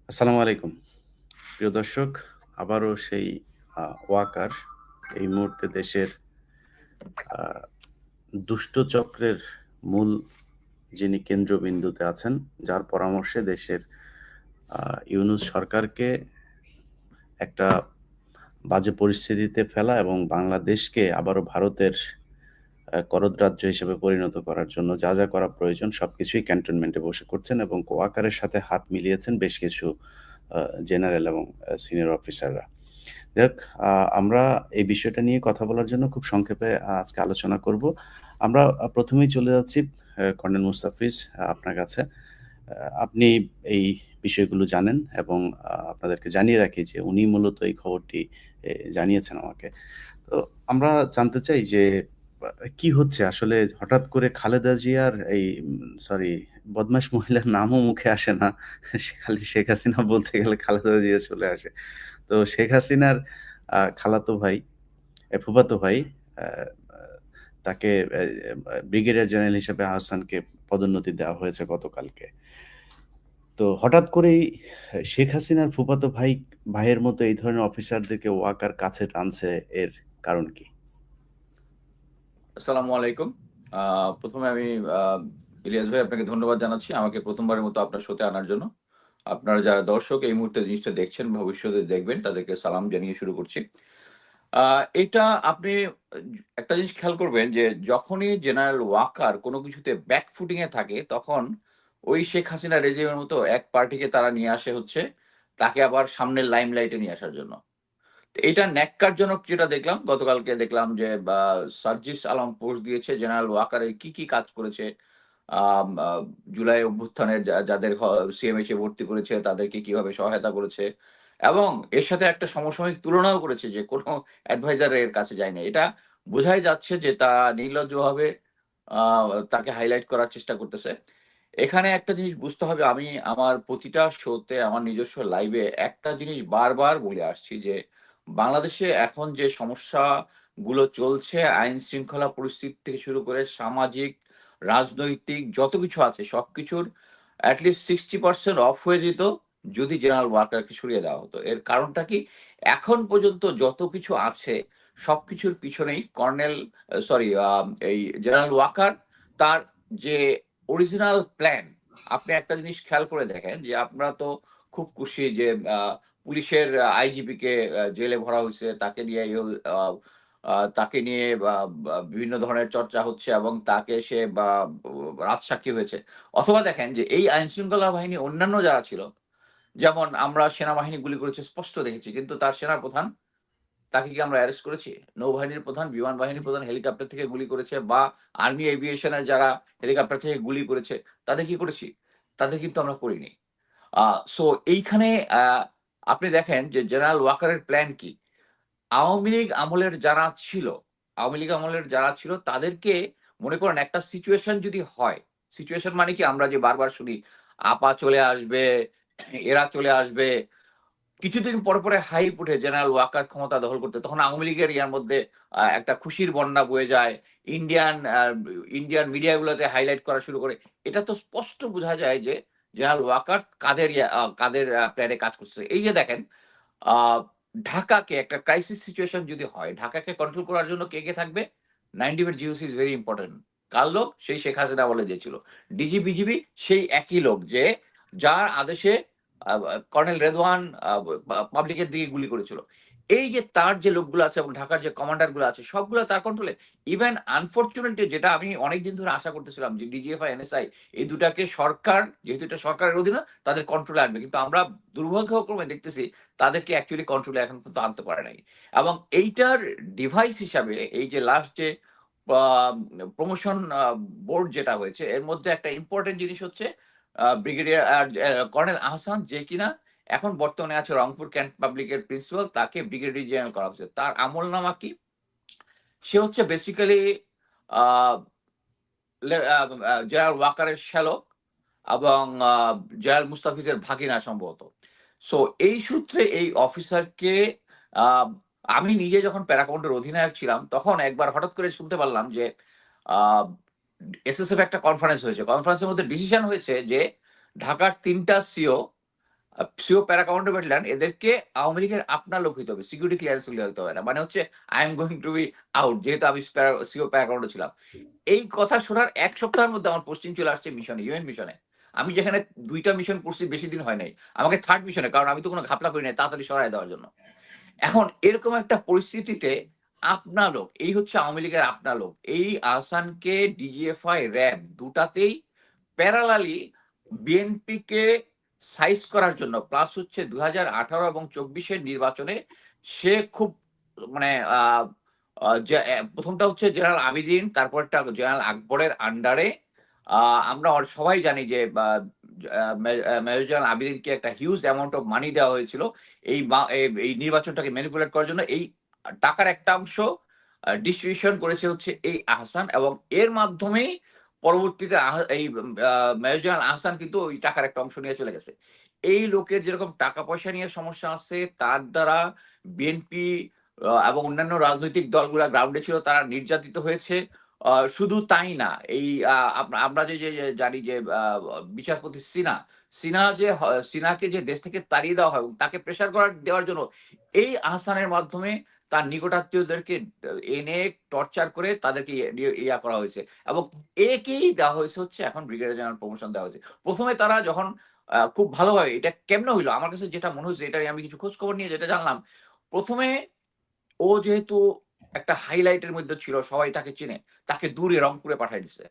আসসালামু আলাইকুম। প্রিয় দর্শক, আবারও সেই ওয়াকার এই মুহূর্তে দেশের আ দুষ্ট চক্রের মূল যিনি কেন্দ্রবিন্দুতে আছেন, যার পরামর্শে দেশের আ ইউনূস সরকারকে একটা বাজে পরিস্থিতিতে ফেলা এবং বাংলাদেশকে আবারও ভারতের করদ রাজ্য হিসেবে পরিণত করার জন্য যা করা প্রয়োজন সবকিছুই ক্যান্টনমেন্টে বসে করছেন এবং ওয়াকারের সাথে হাত মিলিয়েছেন বেশ কিছু আ জেনারেল এবং সিনিয়র অফিসাররা। যাক, আ আমরা এই বিষয়টা নিয়ে কথা বলার জন্য খুব সংক্ষেপে আজকে আলোচনা করব। আমরা ১ম এই চলে যাচ্ছি কর্নেল মুস্তাফিজ আপনার কাছে। আপনি এই বিষয়গুলো জানেন এবং আপনাদেরকে জানিয়ে রাখি যে উনি মূলত এই খবরটি জানিয়েছেন আমাকে। তো আমরা জানতে চাই যে কি হচ্ছে আসলে হঠাৎ করে খালেদা জিয়ার এই সরি বদমাশ মহিলার নামও মুখে আসে না। সে খালি শেখ হাসিনা বলতে গেলে খালেদা জিয়া চলে আসে। তো শেখ হাসিনার খালাতো ভাই, ফুফাতো ভাই আ আ তাকে ব্রিগেডিয়ার জেনারেল হিসেবে আহসানকে পদোন্নতি দেওয়া হয়েছে গতকালকে। তো হঠাৎ করেই শেখ হাসিনার ফুফাতো ভাইয়ের মতো এই ধরনের অফিসারদেরকে ওয়াকার কাছে টানছে এর কারণ কি? আসসালামু আলাইকুম। আ ১ম এ আমি আ ইলিয়াস ভাই আপনাকে ধন্যবাদ জানাচ্ছি আমাকে ১ম বারের মতো আপনার শোতে আনার জন্য। আপনারা যারা দর্শক এই মুহূর্তে জিনিসটা দেখছেন, ভবিষ্যতে দেখবেন তাদেরকে সালাম জানিয়ে শুরু করছি। আ এটা আপনি একটা জিনিস খেয়াল করবেন যে যখনই জেনারেল ওয়াকার কোন কিছুতে ব্যাক ফুটিং এ থাকে তখন ওই শেখ হাসিনা রেজিমের মতো এক পার্টিকে তারা নিয়ে আসে হচ্ছে তাকে আবার সামনের লাইমলাইট এ নিয়ে আসার জন্য। এটা ন্যক্কারজনক যেটা দেখলাম, গতকালকে দেখলাম যে সার্জিস আলম পোস্ট দিয়েছে জেনারেল ওয়াকার কি কাজ করেছে। আম আ জুলাই অভ্যুত্থানের যাদের সিএমএইচে ভর্তি করেছে তাদেরকে কিভাবে সহায়তা করেছে। এবং এর সাথে একটা সমসাময়িক তুলনাও করেছে যে কোন অ্যাডভাইজার এর কাছে যায়নি। এটা বোঝাই যাচ্ছে যে নির্লজ্জভাবে আ তাকে হাইলাইট করার চেষ্টা করতেছে। এখানে একটা জিনিস বুঝতে হবে আমি আমার প্রতিটা শোতে আমার নিজস্ব লাইভে একটা জিনিস বারবার বলে আসছি যে বাংলাদেশে এখন যে সমস্যাগুলো চলছে আইন শৃঙ্খলা পরিস্থিতি থেকে শুরু করে সামাজিক, রাজনৈতিক যত কিছু আছে সবকিছুর at least 60% অফ হয়ে যেত যদি জেনারেল ওয়াকারকে সরিয়ে দেওয়া হতো। এর কারণটা কি? এখন পর্যন্ত যত কিছু আছে সবকিছুর পিছনেই কর্নেল সরি এই জেনারেল ওয়াকার তার যে অরিজিনাল প্ল্যান আপনি একটা জিনিস খেয়াল করে দেখেন যে আপনারা তো খুব খুশি যে আ পুলিশের আইজিপি কে জেলে ভরা হইছে। তাকে নিয়ে আ আ তাকে নিয়ে বা বা বিভিন্ন ধরনের চর্চা হচ্ছে এবং তাকে সে রাজসাক্ষী হয়েছে। অথবা দেখেন যে এই আইনশৃঙ্খলা বাহিনী অন্যান্য যারা ছিল, যেমন আমরা সেনাবাহিনী গুলি করেছে স্পষ্ট দেখেছি। কিন্তু তার সেনাপ্রধান তাকে কি আমরা অ্যারেস্ট করেছি? নৌবাহিনীর প্রধান, বিমান বাহিনীর প্রধান হেলিকপ্টার থেকে গুলি করেছে বা আর্মি এভিয়েশন এর যারা হেলিকপ্টার থেকে গুলি করেছে, তাদের কি করেছি? তাদের কিন্তু আমরা করিনি। আ সো এইখানে আ আপনি দেখেন যে জেনারেল ওয়াকারের প্ল্যান কি? আওয়ামী লীগ আমলের যারা ছিল, আওয়ামী লীগ আমলের যারা ছিল তাদেরকে মনে করেন একটা সিচুয়েশন যদি হয়, সিচুয়েশন মানে কি আমরা যে বারবার শুনি, আপা চলে আসবে, এরা চলে আসবে। কিছুদিন পরে হাইপ উঠে জেনারেল ওয়াকার ক্ষমতা দখল করতে। তখন আওয়ামী লীগের ইয়ার মধ্যে একটা খুশির বন্যা বয়ে যায়। ইন্ডিয়ান মিডিয়া গুলোতে হাইলাইট করা শুরু করে। এটা তো স্পষ্ট বোঝা যায় যে জেনারেল ওয়াকার কাদের প্ল্যানে কাজ করছে। এই যে দেখেন আ ঢাকাকে একটা ক্রাইসিস সিচুয়েশন যদি হয়, ঢাকাকে কন্ট্রোল করার জন্য কে থাকবে? 9 এর জিওসি ইস ভেরি ইম্পোর্টেন্ট। কার লোক? সেই শেখ হাসিনা আমলে যে ছিল। ডিজি, বিজিবি সেই একই লোক যে যার আদেশে কর্নেল রেদওয়ান আ পাবলিকের দিকে গুলি করেছিল। এই যে তার যে লোকগুলো আছে এবং ঢাকার যে কমান্ডার গুলো আছে সবগুলো তার কন্ট্রোলে। ইভেন আনফরচুনেটলি যেটা আমি অনেকদিন ধরে আশা করতেছিলাম যে ডিজিএফআই, এনএসআই এই ২ টাকে সরকার যেহেতু এটা সরকারের অধীনে তাদের কন্ট্রোলে আনবে। কিন্তু আমরা দুর্ভাগ্যক্রমে দেখতেছি তাদেরকে অ্যাকচুয়ালি কন্ট্রোলে এখন পর্যন্ত আনতে পারে নাই। এবং এইটার ডিভাইস হিসাবে এই যে লাস্ট যে আ প্রমোশন বোর্ড যেটা হয়েছে এর মধ্যে একটা ইম্পোর্টেন্ট জিনিস হচ্ছে ব্রিগেডিয়ার কর্নেল আহসান যে কিনা এখন বর্তমানে আছে রংপুর ক্যান্ট পাবলিকের প্রিন্সিপাল তাকে ব্রিগেডিয়ার জেনারেল করা হয়েছে। তার আমলনামা কি? সে হচ্ছে বেসিক্যালি আ লে আ আ জেনারেল ওয়াকারের শ্যালক এবং জেনারেল মুস্তাফিজের ভাগিনা সম্ভবত। সো এই সূত্রে এই অফিসারকে আ আমি নিজে যখন প্যারা কমান্ডোর অধিনায়ক ছিলাম, তখন একবার হঠাৎ করে শুনতে পারলাম যে আ এসএসএফ একটা কনফারেন্স হয়েছে। কনফারেন্সের মধ্যে ডিসিশন হয়েছে যে ঢাকার ৩ টা CO CO para commando battalion এদেরকে আওয়ামী লীগের আপনার লোক হইতে হবে, সিকিউরিটি ক্লিয়ারেন্স হইতে হবে না। মানে হচ্ছে I am going to be out, যেহেতু আমি সিও প্যারা কমান্ডো ছিলাম। এই কথা শোনার ১ সপ্তাহের মধ্যে আমার পোস্টিং চলে আসছে মিশনে, ইউএন মিশনে। আমি যেখানে ২ টা মিশন করছি বেশি দিন হয় নাই। আমাকে 3rd মিশনে, কারণ আমি তো কোনো ঘাপলা করি নাই তাড়াতাড়ি সরায় দেওয়ার জন্য। এখন এরকম একটা পরিস্থিতিতে আপনা লোক, এই হচ্ছে আওয়ামী লীগের আপনা লোক। এই আহসানকে ডিজিএফআই, র‍্যাব দুটাতেই প্যারালালি বিএনপিকে সাইজ করার জন্য, প্লাস হচ্ছে ২০১৮ এবং ২৪ এর নির্বাচনে সে খুব মানে আ আ যে ১ম টা হচ্ছে জেনারেল আবিদিন, তারপরটা জেনারেল আকবরের আন্ডারে আ আমরা সবাই জানি যে মেজর জেনারেল আবিদিনকে একটা হিউজ অ্যামাউন্ট অফ মানি দেওয়া হয়েছিল এই নির্বাচনটাকে ম্যানিপুলেট করার জন্য। এই টাকার একটা অংশ ডিস্ট্রিবিউশন করেছে হচ্ছে এই আহসান, এবং এর মাধ্যমেই পরবর্তীতে এই মেজর জেনারেল আহসান কিন্তু ওই টাকার একটা অংশ নিয়ে চলে গেছে। এই লোকের যেরকম টাকা পয়সা নিয়ে সমস্যা আছে, তার দ্বারা বিএনপি এবং অন্যান্য রাজনৈতিক দলগুলা গ্রাউন্ডে ছিল, তারা নির্যাতিত হয়েছে। শুধু তাই না, এই আমরা যে জানি যে বিচারপতি সিনহাকে যে দেশ থেকে তাড়িয়ে দেওয়া হয় এবং তাকে প্রেশার দেওয়ার জন্য এই আহসানের মাধ্যমে তার নিকটাত্মীয়দেরকে এনে টর্চার করে তাদেরকে ইয়া করা হয়েছে, এবং একেই দেওয়া হয়েছে হচ্ছে এখন ব্রিগেডিয়ার জেনারেল প্রমোশন দেওয়া হয়েছে। ১ম এ তারা যখন খুব ভালোভাবে, এটা কেমনে হইলো? আমার কাছে যেটা মনে হয়েছে, এটা নিয়ে আমি কিছু খোঁজ খবর নিয়ে যেটা জানলাম, ১ম এ ও যেহেতু একটা হাইলাইট এর মধ্যে ছিল, সবাই তাকে চিনে, তাকে দূরে রংপুরে পাঠায় দিছে।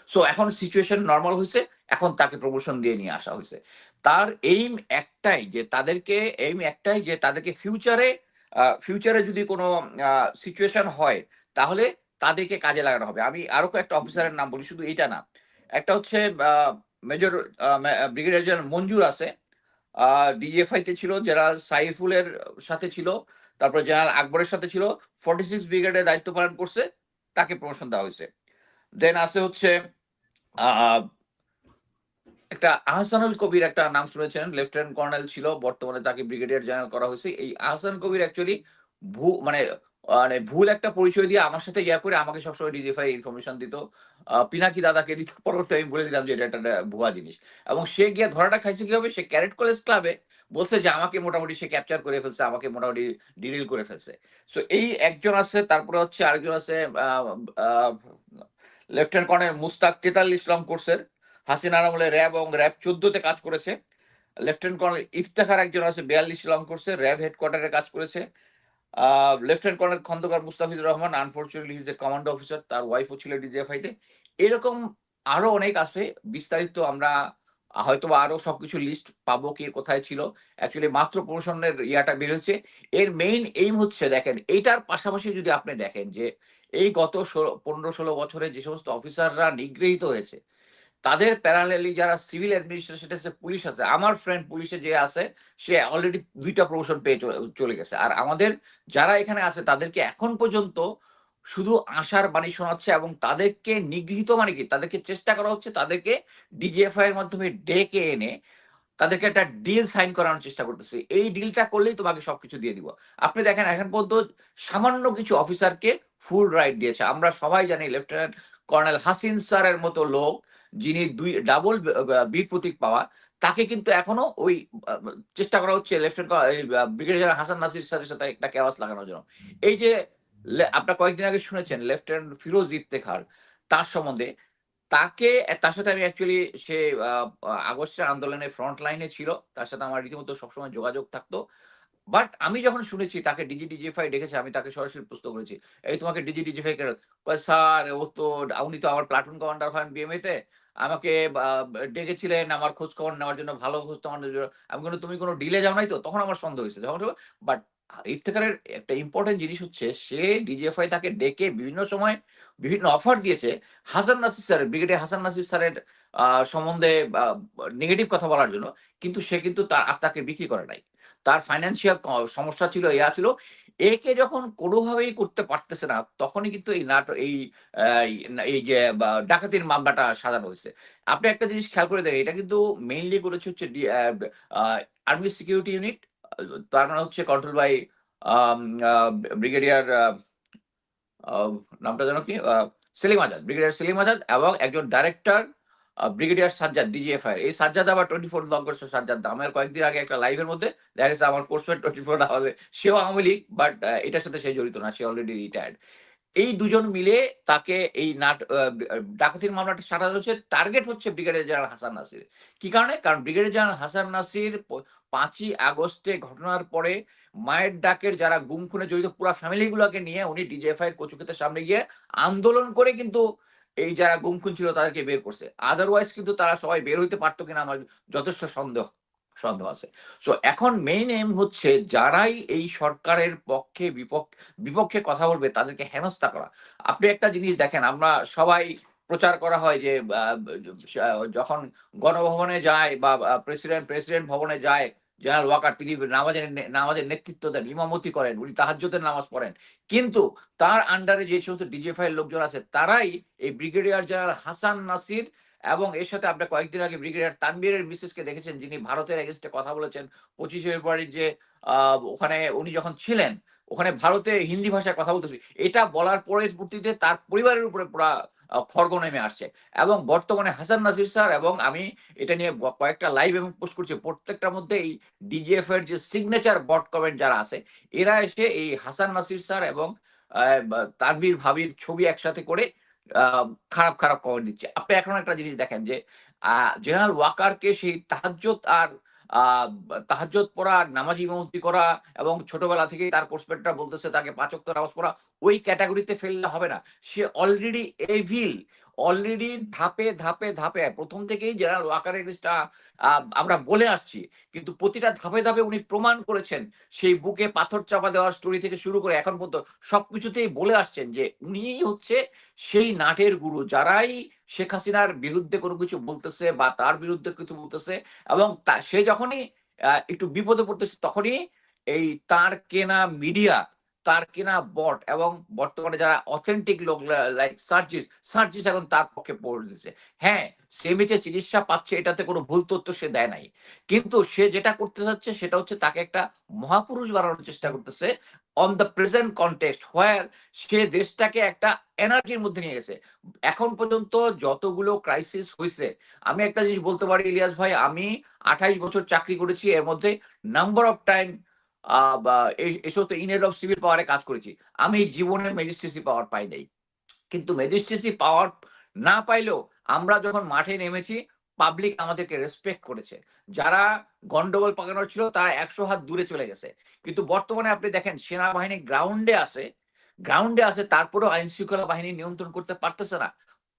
সো এখন সিচুয়েশন নরমাল হইছে। এখন তাকে প্রমোশন দিয়ে নিয়ে আসা হইছে। তার এইম একটাই যে তাদেরকে ফিউচারে যদি কোন আ সিচুয়েশন হয়, তাহলে তাদেরকে কাজে লাগানো হবে। আমি আরো কয়েকটা অফিসারের নাম বলি, শুধু এইটা না। একটা হচ্ছে আ মেজর ব্রিগেডিয়ার জেনারেল মঞ্জুর আছে। আ ডিজিএফআই তে ছিল, জেনারেল সাইফুলের সাথে ছিল, তারপরে জেনারেল আকবরের সাথে ছিল। 46 ব্রিগেডে দায়িত্ব পালন করছে, তাকে প্রমোশন দেওয়া হইছে। দেন আছে হচ্ছে আ একটা আহসানুল কবির, একটা নাম শুনেছেন, লেফটেন্যান্ট কর্নেল ছিল, বর্তমানে তাকে ব্রিগেডিয়ার জেনারেল করা হয়েছে। এই আহসান কবির অ্যাকচুয়ালি মানে ভুল একটা পরিচয় দিয়ে আমার সাথে ইয়া করে আমাকে সবসময় ডিজিএফআই ইনফরমেশন দিত। পিনাকি দাদাকে দিত। পরবর্তীতে আমি বলে দিলাম যে এটা একটা ভুয়া জিনিস। এবং সে গিয়ে ধরাটা খাইছে কিভাবে? সে ক্যাডেট কলেজ ক্লাবে বলছে যে আমাকে মোটামুটি সে ক্যাপচার করে ফেলছে, আমাকে মোটামুটি ডিরিল করে ফেলছে। সো এই একজন আছে, তারপরে হচ্ছে আরেকজন আছে আ আ লেফটেন্যান্ট কর্নেল মুস্তাক ৪৩ নং কোর্সের। হাসিনার আমলে র‍্যাব এবং র‍্যাব ১৪ তে কাজ করেছে। লেফটেন্যান্ট কর্নেল ইফতেখার একজন আছে, ৪২ নং কোর্সে র‍্যাব হেডকোয়ার্টারে কাজ করেছে। Uh lieutenant colonel Khondokar Mustafizur Rahman, unfortunately he is a commando officer. তার ওয়াইফও ছিল ডিজিএফআই তে। এরকম আরো অনেক আছে। বিস্তারিত আমরা হয়তোবা আরো সবকিছু লিস্ট পাবো, কে কোথায় ছিল। অ্যাকচুয়ালি মাত্র প্রমোশনের ইয়াটা বের হয়েছে। এর মেইন এইম হচ্ছে, দেখেন এইটার পাশাপাশি যদি আপনি দেখেন যে এই গত ১৫-১৬ বছরে যে সমস্ত অফিসাররা নিগৃহীত হয়েছে, তাদের প্যারালালি যারা সিভিল অ্যাডমিনিস্ট্রেশন আছে, পুলিশ আছে। আমার ফ্রেন্ড পুলিশে যে আছে, সে অলরেডি ২ টা প্রমোশন পেয়ে চলে গেছে। আর আমাদের যারা এখানে আছে, তাদেরকে এখন পর্যন্ত শুধু আশার বাণী শোনাচ্ছে, এবং তাদেরকে নিগৃহীত মানে কি? তাদেরকে চেষ্টা করা হচ্ছে তাদেরকে ডিজিএফআই এর মাধ্যমে ডেকে এনে তাদেরকে একটা ডিল সাইন করানোর চেষ্টা করতেছে। এই ডিলটা করলেই তোমাকে সবকিছু দিয়ে দিব। আপনি দেখেন এখন পর্যন্ত সামান্য কিছু অফিসারকে ফুল রাইট দিয়েছে। আমরা সবাই জানি লেফটেন্যান্ট কর্নেল হাসিন স্যারের মতো লোক, যিনি ডাবল বীর প্রতীক পাওয়া, তাকে কিন্তু এখনো ওই আ চেষ্টা করা হচ্ছে ব্রিগেডিয়ার হাসান নাসির স্যারের সাথে একটা কেওয়াস লাগানোর জন্য। এই যে আপনারা কয়েকদিন আগে শুনেছেন লেফটেন্যান্ট ফিরোজ ইফতেখার, তার সম্বন্ধে, তার সাথে আমি অ্যাকচুয়ালি সে আ আ আগস্টের আন্দোলনে ফ্রন্ট লাইনে ছিল। তার সাথে আমার রীতিমতো সবসময় যোগাযোগ থাকতো। বাট আমি যখন শুনেছি তাকে ডিজিএফআই ডেকেছে, আমি তাকে সরাসরি প্রশ্ন করেছি, "এই তোমাকে ডিজিএফআই কেন?" কয়, "স্যার উনি তো আমার প্লাটুন কমান্ডার হন বিএমএ তে। আমাকে ডেকেছিলেন আমার খোঁজ খবর নেওয়ার জন্য, ভালো খোঁজ খবর নেওয়ার জন্য।" আমি বললাম, "তুমি কোন ডিলে যাও নাই তো?" তখন আমার সন্দেহ হইছে। বাট ইফতেখারের একটা ইম্পোর্টেন্ট জিনিস হচ্ছে, সে ডিজিএফআই তাকে ডেকে বিভিন্ন সময় বিভিন্ন অফার দিয়েছে হাসান নাসির স্যারের, ব্রিগেডিয়ার হাসান নাসির স্যারের আ সম্বন্ধে নেগেটিভ কথা বলার জন্য। কিন্তু সে কিন্তু তাকে বিক্রি করে নাই। তার ফাইন্যান্সিয়াল সমস্যা ছিল, ইয়া ছিল। একে যখন কোনোভাবেই করতে পারতেছে না, তখনই কিন্তু আ এই যে ডাকাতির মামলাটা সাজানো হইছে। আপনি একটা জিনিস খেয়াল করে দেখেন, এটা কিন্তু মেইনলি করেছে হচ্ছে D uh uh army security unit. তার মানে হচ্ছে control by um uh brigadier uh নামটা যেন কি? সেলিম আজাদ। ব্রিগেডিয়ার সেলিম আজাদ এবং একজন ডাইরেক্টর ব্রিগেডিয়ার সাজ্জাদ ডিজিএফআই এই সাজ্জাদ আবার 24 লগ করছে। সাজ্জাদ আমার কয়েকদিন আগে একটা লাইভের মধ্যে দেখা গেছে আমার কোর্সমেট 24 আওয়াজে সেও আওয়ামী লীগ, বাট এটার সাথে সে জড়িত না, সে অলরেডি রিটায়ার্ড। এই দুজন মিলে তাকে এই ডাকাতির মামলাটা সাজানো হচ্ছে, টার্গেট হচ্ছে ব্রিগেডিয়ার জেনারেল হাসান নাসির। কি কারণে? কারণ ব্রিগেডিয়ার জেনারেল হাসান নাসির 5ই আগস্টে ঘটনার পরে মায়ের ডাকের যারা গুম খুনে জড়িত পুরা ফ্যামিলি গুলোকে নিয়ে উনি ডিজিএফআই এর কচুক্ষেতের সামনে গিয়ে আন্দোলন করে কিন্তু এই যারা গুম খুন ছিল তাদেরকে বের করছে। আদারওয়াইজ কিন্তু তারা সবাই বের হইতে পারতো কিনা আমার যথেষ্ট সন্দেহ সন্দেহ আছে। সো এখন মেইন এম হচ্ছে যারাই এই সরকারের পক্ষে বিপক্ষে কথা বলবে তাদেরকে হেনস্থা করা। আপনি একটা জিনিস দেখেন, আমরা সবাই প্রচার করা হয় যে যখন গণভবনে যায় বা প্রেসিডেন্ট ভবনে যায় জেনারেল ওয়াকার, তিনি নামাজের নেতৃত্ব দেন, ইমামতি করেন, উনি তাহাজ্জুদের নামাজ পড়েন। কিন্তু তার আন্ডারে যে সমস্ত ডিজিএফআই এর লোকজন আছে তারাই এই ব্রিগেডিয়ার জেনারেল হাসান নাসির এবং এর সাথে আপনার কয়েকদিন আগে ব্রিগেডিয়ার তানভীরের মিসেসকে দেখেছেন, যিনি ভারতের এগেইনস্টে কথা বলেছেন 25শে ফেব্রুয়ারির যে ওখানে উনি যখন ছিলেন, ওখানে ভারতে হিন্দি ভাষায় কথা বলতেছে। এটা বলার পরবর্তীতে তার পরিবারের উপরে পুরা খড়গ নেমে আসছে। এবং বর্তমানে হাসান নাসির স্যার এবং আমি এটা নিয়ে কয়েকটা লাইভ এবং পোস্ট করছি, প্রত্যেকটার মধ্যে এই ডিজিএফ এর যে সিগনেচার বট কমেন্ট যারা আছে এরা এসে এই হাসান নাসির স্যার এবং তানভীর ভাবির ছবি একসাথে করে খারাপ খারাপ কমেন্ট দিচ্ছে। আপনি এখন একটা জিনিস দেখেন যে জেনারেল ওয়াকারকে সেই তাহাজ্জুদ পড়া, নামাজি ইমামতি করা এবং ছোটবেলা থেকেই তার কোর্সমেটরা বলতেছে তাকে 5 ওয়াক্ত নামাজ পড়া, ওই ক্যাটাগরিতে ফেললে হবে না। সে অলরেডি এভিল, অলরেডি ধাপে ধাপে ধাপে প্রথম থেকেই জেনারেল ওয়াকারের জিনিসটা আমরা বলে আসছি। কিন্তু প্রতিটা ধাপে ধাপে উনি প্রমাণ করেছেন, সেই বুকে পাথর চাপা দেওয়ার স্টোরি থেকে শুরু করে এখন পর্যন্ত সবকিছুতেই বলে আসছেন যে উনিই হচ্ছে সেই নাটের গুরু। যারাই শেখ হাসিনার বিরুদ্ধে কোনো কিছু বলতেছে বা তার বিরুদ্ধে কিছু বলতেছে এবং সে যখনই একটু বিপদে পড়তেছে তখনই এই তার কেনা মিডিয়া, তার কেনা বট এবং বর্তমানে যারা অথেন্টিক লোক লাইক সার্জিস এখন তার পক্ষে পড়ে দিচ্ছে। হ্যাঁ, সে বেঁচে চিকিৎসা পাচ্ছে, এটাতে কোনো ভুল তথ্য সে দেয় নাই। কিন্তু সে যেটা করতে চাচ্ছে সেটা হচ্ছে তাকে একটা মহাপুরুষ বানানোর চেষ্টা করতেছে অন দ্য প্রেজেন্ট কনটেক্সট হোয়ার সে দেশটাকে একটা এনার্কির মধ্যে নিয়ে গেছে। এখন পর্যন্ত যতগুলো ক্রাইসিস হয়েছে, আমি একটা জিনিস বলতে পারি ইলিয়াস ভাই, আমি 28 বছর চাকরি করেছি, এর মধ্যে নাম্বার অফ টাইম এই সমস্ত ইনহেড অফ সিভিল পাওয়ারে কাজ করেছি। আমি জীবনে ম্যাজিস্ট্রেসি পাওয়ার পাই নাই। কিন্তু ম্যাজিস্ট্রেসি পাওয়ার না পাইলেও আমরা যখন মাঠে নেমেছি পাবলিক আমাদেরকে রেসপেক্ট করেছে। যারা গন্ডগোল পাকানোর ছিল তারা 100 হাত দূরে চলে গেছে। কিন্তু বর্তমানে আপনি দেখেন সেনাবাহিনী গ্রাউন্ডে আছে তারপরেও আইন শৃঙ্খলা বাহিনী নিয়ন্ত্রণ করতে পারতেছে না।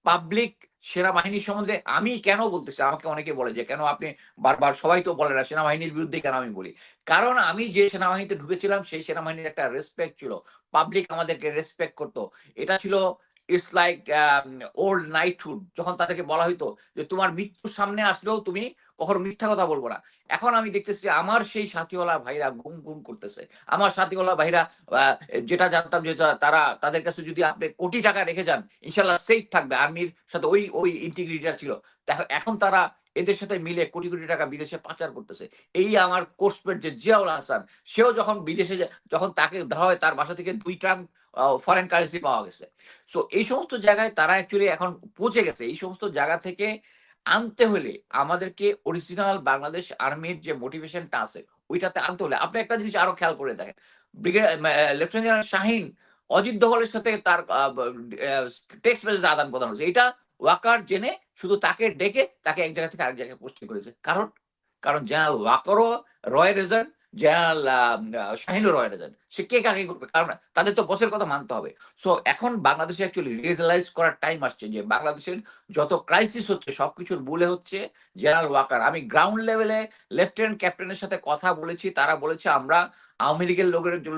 পাবলিক সেনাবাহিনীর সম্বন্ধে আমি কেন বলতেছি, আমাকে অনেকে বলে যে কেন আপনি বারবার, সবাই তো বলে না সেনাবাহিনীর বিরুদ্ধে কেন আমি বলি, কারণ আমি যে সেনাবাহিনীতে ঢুকেছিলাম সেই সেনাবাহিনীর একটা রেসপেক্ট ছিল, পাবলিক আমাদেরকে রেসপেক্ট করতো। এটা ছিল ইটস লাইক ওল্ড নাইটহুড, যখন তাদেরকে বলা হইতো যে তোমার মৃত্যুর সামনে আসলেও তুমি কখনো মিথ্যা কথা বলবো না। এখন আমি দেখতেছি আমার সেই সাথীওয়ালা ভাইরা গুম গুম করতেছে। আমার সাথীওয়ালা ভাইরা যেটা জানতাম যে তারা তাদের কাছে যদি আপনি কোটি টাকা রেখে যান ইনশাল্লাহ সেফ থাকবে, আর্মির সাথে ওই ওই ইন্টিগ্রিটিটা ছিল। এখন তারা এদের সাথে মিলে কোটি কোটি টাকা বিদেশে পাচার করতেছে। এই আমার কোর্সমেট যে জিয়াউল হাসান, সেও যখন বিদেশে যখন তাকে ধরা হয় তার বাসা থেকে 2 ট্রাঙ্ক ফরেন কারেন্সি পাওয়া গেছে। সো এই সমস্ত জায়গায় তারা অ্যাকচুয়ালি এখন পৌঁছে গেছে। এই সমস্ত জায়গা থেকে আনতে হলে আমাদেরকে অরিজিনাল বাংলাদেশ আর্মির যে মোটিভেশনটা আছে ওইটাতে আনতে হলে আপনি একটা জিনিস আরো খেয়াল করে দেখেন, লেফটেন্যান্ট জেনারেল শাহীন অজিত দোভালের সাথে তার টেক্সট মেসেজ আদান প্রদান হচ্ছে। এটা ওয়াকার জেনে শুধু তাকে ডেকে তাকে এক জায়গা থেকে আরেক জায়গায় পোস্টিং করেছে। কারণ জেনারেল ওয়াকারও রয় রেজাল্ট, জেনারেল শাহীনও রয় রেজাল্ট, সে কে কাকে করবে, কারণ তাদের তো বসের কথা মানতে হবে। সো এখন বাংলাদেশে অ্যাকচুয়ালি রিয়েলাইজ করার টাইম আসছে যে বাংলাদেশের যত ক্রাইসিস হচ্ছে সবকিছুর মূলে হচ্ছে জেনারেল ওয়াকার। আমি গ্রাউন্ড লেভেলে লেফটেন্যান্ট ক্যাপ্টেনের সাথে কথা বলেছি, তারা বলেছে আমরা আওয়ামী লীগের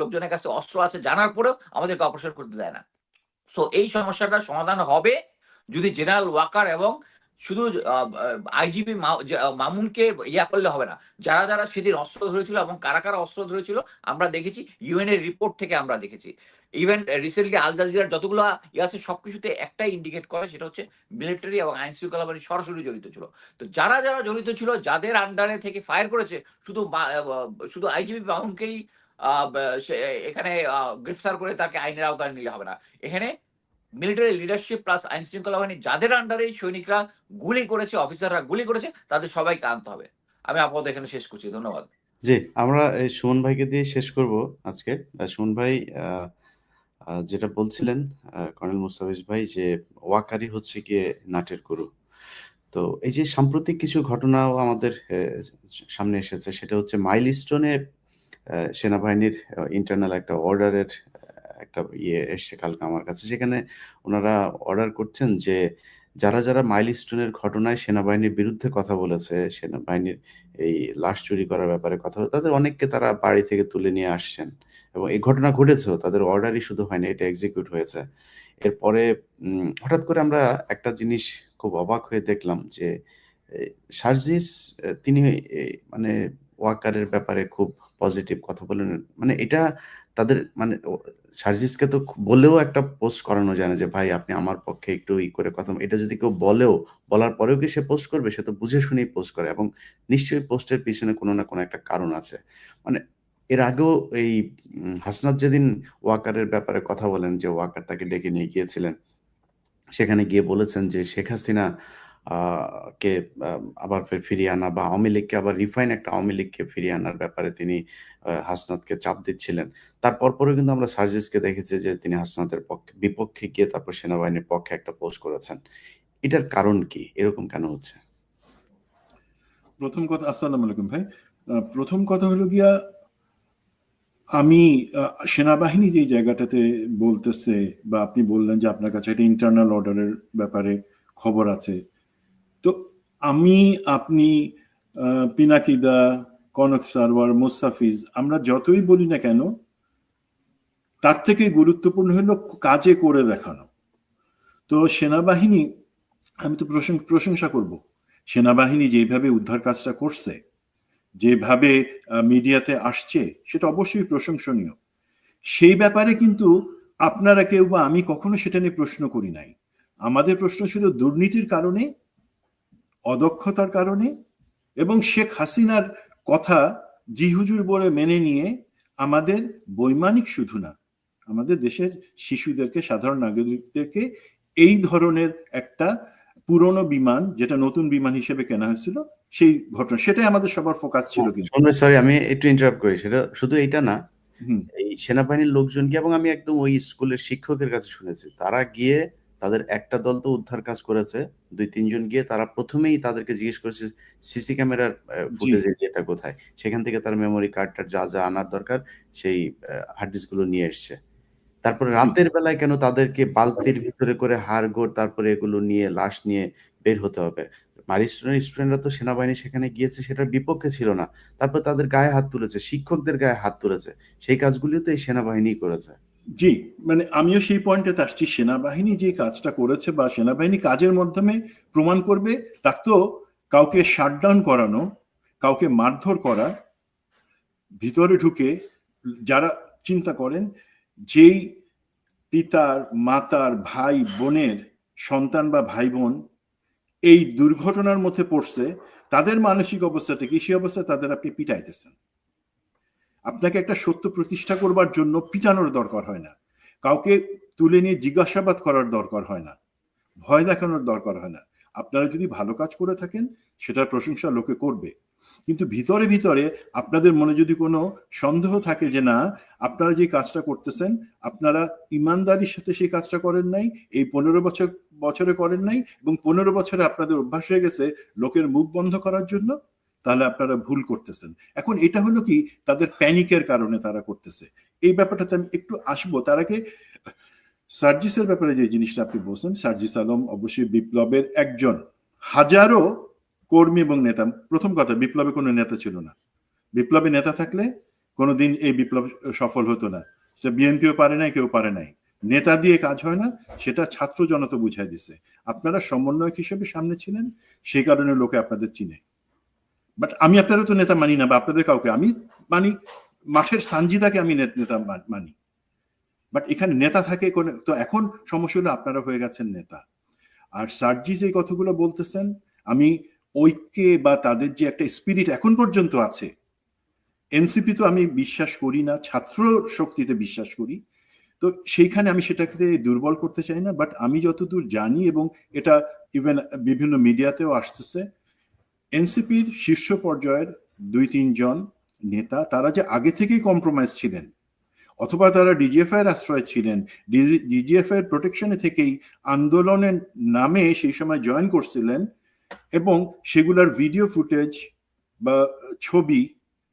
লোকজনের কাছে অস্ত্র আছে জানার পরেও আমাদেরকে অপারেশন করতে দেয় না। সো এই সমস্যাটা সমাধান হবে যদি জেনারেল ওয়াকার এবং শুধু আইজিপি মামুনকে ইয়া করলে হবে না, যারা যারা সেদিন অস্ত্র ধরেছিল এবং কারা কারা অস্ত্র ধরেছিল আমরা দেখেছি, ইউএন এর রিপোর্ট থেকে আমরা দেখেছি। ইভেন রিসেন্টলি আল জাজিরার যতগুলো আছে সবকিছুতে একটাই ইন্ডিকেট করে, সেটা হচ্ছে মিলিটারি এবং আইন শৃঙ্খলা বাহিনী সরাসরি জড়িত ছিল। তো যারা যারা জড়িত ছিল, যাদের আন্ডারে থেকে ফায়ার করেছে, শুধু আইজিপি মামুনকেই এখানে গ্রেফতার করে তাকে আইনের আওতায় নিলে হবে না। এখানে মিলিটারি লিডারশিপ প্লাস আইন শৃঙ্খলা বাহিনী যাদের আন্ডারে সৈনিকরা গুলি করেছে, অফিসাররা গুলি করেছে, তাদের সবাইকে আনতে হবে। আমি আপাতত এখানে শেষ করছি। ধন্যবাদ। জি, আমরা এই সুমন ভাইকে দিয়ে শেষ করব আজকে। সুমন ভাই যেটা বলছিলেন কর্নেল মুস্তাফিজ ভাই যে ওয়াকারি হচ্ছে গিয়ে নাটের গুরু। তো এই যে সাম্প্রতিক কিছু ঘটনাও আমাদের সামনে এসেছে, সেটা হচ্ছে মাইলস্টোনে সেনাবাহিনীর ইন্টারনাল একটা অর্ডারের একটা ইয়ে এসছে কালকে আমার কাছে। সেখানে ওনারা অর্ডার করছেন যে যারা মাইলস্টোনের ঘটনায় সেনাবাহিনীর বিরুদ্ধে কথা বলেছে, সেনাবাহিনীর এই লাশ চুরি করার ব্যাপারে কথা বলে, তাদের অনেককে তারা বাড়ি থেকে তুলে নিয়ে আসছেন এবং এই ঘটনা ঘটেছেও। তাদের অর্ডারই শুধু হয়নি, এটা এক্সিকিউট হয়েছে। এরপরে হঠাৎ করে আমরা একটা জিনিস খুব অবাক হয়ে দেখলাম যে সার্জিস তিনি মানে ওয়াকারের ব্যাপারে খুব পজিটিভ কথা বলেন। মানে এটা তাদের মানে সার্জিসকে তো বলেও একটা পোস্ট করানো যায় না যে ভাই আপনি আমার পক্ষে একটু করে কথা, এটা যদি কেউ বলার পরেও কি সে পোস্ট করবে? সে তো বুঝে শুনেই পোস্ট করে এবং নিশ্চয়ই পোস্টের পিছনে কোনো না কোনো একটা কারণ আছে। মানে এর আগেও এই হাসনাত যেদিন ওয়াকারের ব্যাপারে কথা বলেন যে ওয়াকার তাকে ডেকে নিয়ে গিয়েছিলেন, সেখানে গিয়ে বলেছেন যে শেখ হাসিনা আ কে আবার ফিরিয়ে আনা বা আওয়ামী লীগকে আবার রিফাইন একটা আওয়ামী লীগকে ফিরিয়ে আনার ব্যাপারে তিনি হাসনাতকে চাপ দিচ্ছিলেন। তার পরপরও কিন্তু আমরা সার্জিসকে দেখেছি যে তিনি হাসনাতের বিপক্ষে গিয়ে তারপর সেনাবাহিনীর পক্ষে একটা পোস্ট করেছেন। এটার কারণ কি? এরকম কেন হচ্ছে? প্রথম কথা, আসসালামু আলাইকুম ভাই। প্রথম কথা হলো গিয়া, আমি সেনাবাহিনী যে জায়গাটাতে বলতেছে বা আপনি বললেন যে আপনার কাছে একটা ইন্টারনাল অর্ডারের ব্যাপারে খবর আছে, তো আমি, আপনি, পিনাকিদা, কনক সারওয়ার, মোস্তাফিজ, আমরা যতই বলি না কেন, তার থেকে গুরুত্বপূর্ণ হলো কাজে করে দেখানো। তো সেনাবাহিনী, আমি তো প্রশংসা করব, সেনাবাহিনী যেভাবে উদ্ধার কাজটা করছে, যেভাবে মিডিয়াতে আসছে, সেটা অবশ্যই প্রশংসনীয়। সেই ব্যাপারে কিন্তু আপনারা কেউ বা আমি কখনো সেটা নিয়ে প্রশ্ন করি নাই। আমাদের প্রশ্ন ছিল দুর্নীতির কারণে, অদক্ষতার কারণে, এবং শেখ হাসিনার কথা জি হুজুর বলে মেনে নিয়ে আমাদের বৈমানিক শুধু না, আমাদের দেশের শিশুদেরকে, সাধারণ নাগরিকদেরকে এই ধরনের একটা পুরনো বিমান, যেটা নতুন বিমান হিসেবে কেনা হয়েছিল, সেই ঘটনা, সেটাই আমাদের সবার ফোকাস ছিল। কিন্তু সরি, আমি একটু ইন্টারাপ্ট করি। সেটা শুধু এইটা না, এই সেনাবাহিনীর লোকজন গিয়ে, এবং আমি একদম ওই স্কুলের শিক্ষকের কাছে শুনেছি, তারা গিয়ে তাদের একটা দল তো উদ্ধার কাজ করেছে, ২-৩ জন গিয়ে তারা প্রথমেই তাদেরকে জিজ্ঞেস করেছে সিসি ক্যামেরার ফুটেজের এটা কোথায়? সেখান থেকে তার মেমোরি কার্ডটার যা আনার দরকার সেই হার্ড ডিস্ক গুলো নিয়ে এসছে। তারপরে রাতের বেলায় কেন তাদেরকে বালতির ভিতরে করে হাড়গোড় তারপরে এগুলো নিয়ে লাশ নিয়ে বের হতে হবে? স্টুডেন্টরা তো সেনাবাহিনী সেখানে গিয়েছে সেটার বিপক্ষে ছিল না। তারপর তাদের গায়ে হাত তুলেছে, শিক্ষকদের গায়ে হাত তুলেছে। সেই কাজগুলিও তো এই সেনাবাহিনীই করেছে। জি, মানে আমিও সেই পয়েন্টে আসছি। সেনাবাহিনী যে কাজটা করেছে বা সেনাবাহিনী কাজের মাধ্যমে প্রমাণ করবে, তার তো কাউকে শাটডাউন করানো, কাউকে মারধর করা, ভিতরে ঢুকে, যারা চিন্তা করেন যেই পিতার, মাতার, ভাই বোনের সন্তান বা ভাই বোন এই দুর্ঘটনার মধ্যে পড়ছে, তাদের মানসিক অবস্থাটা কি, সেই অবস্থায় তাদের আপনি পিটাইতেছেন। আপনাকে একটা সত্য প্রতিষ্ঠা করবার জন্য পিটানোর দরকার হয় না, কাউকে তুলে নিয়ে জিজ্ঞাসাবাদ করার দরকার হয় না, ভয় দেখানোর দরকার হয় না। আপনারা যদি ভালো কাজ করে থাকেন, সেটার প্রশংসা লোকে করবে। কিন্তু ভিতরে ভিতরে আপনাদের মনে যদি কোনো সন্দেহ থাকে যে না, আপনারা যে কাজটা করতেছেন, আপনারা ইমানদারির সাথে সেই কাজটা করেন নাই, এই 15 বছরে করেন নাই, এবং 15 বছরে আপনাদের অভ্যাস হয়ে গেছে লোকের মুখ বন্ধ করার জন্য, তাহলে আপনারা ভুল করতেছেন। এখন এটা হলো কি, তাদের প্যানিকের কারণে তারা করতেছে। এই ব্যাপারটাতে আমি একটু আসবো। তার আগে সার্জিসের ব্যাপারে যে জিনিসটা আপনি বলছেন, সার্জিস আলম অবশ্যই বিপ্লবের একজন, হাজারো কর্মী এবং নেতা। প্রথম কথা, বিপ্লবে কোনো নেতা ছিল না। বিপ্লবে নেতা থাকলে কোনোদিন এই বিপ্লব সফল হতো না। সে বিএনপিও পারে নাই, কেউ পারে নাই। নেতা দিয়ে কাজ হয় না, সেটা ছাত্র জনতা বুঝাই দিছে। আপনারা সমন্বয়ক হিসেবে সামনে ছিলেন, সেই কারণে লোকে আপনাদের চিনে। বাট আমি আপনারা তো নেতা মানি না, বা আপনাদের কাউকে আমি মানি, মাঠের সানজিদাকে আমি নেতা মানি। বাট এখানে নেতা থাকে কোন, তো এখন সমস্যা হলো আপনারা হয়ে গেছেন নেতা। আর সার্জিস এই কথাগুলো বলতেছেন, আমি ঐক্যে বা তাদের যে একটা স্পিরিট এখন পর্যন্ত আছে, এনসিপি তো আমি বিশ্বাস করি না, ছাত্র শক্তিতে বিশ্বাস করি। তো সেইখানে আমি সেটাকে দুর্বল করতে চাই না, বাট আমি যতদূর জানি, এবং এটা ইভেন বিভিন্ন মিডিয়াতেও আসতেছে, এনসিপির শীর্ষ পর্যায়ের 2-3 জন নেতা তারা যে আগে থেকেই কম্প্রোমাইজ ছিলেন, অথবা তারা ডিজিএফআই এর আশ্রয় ছিলেন, ডিজিএফআই এর প্রোটেকশনে থেকেই আন্দোলনের নামে সেই সময় জয়েন করছিলেন, এবং সেগুলার ভিডিও ফুটেজ বা ছবি,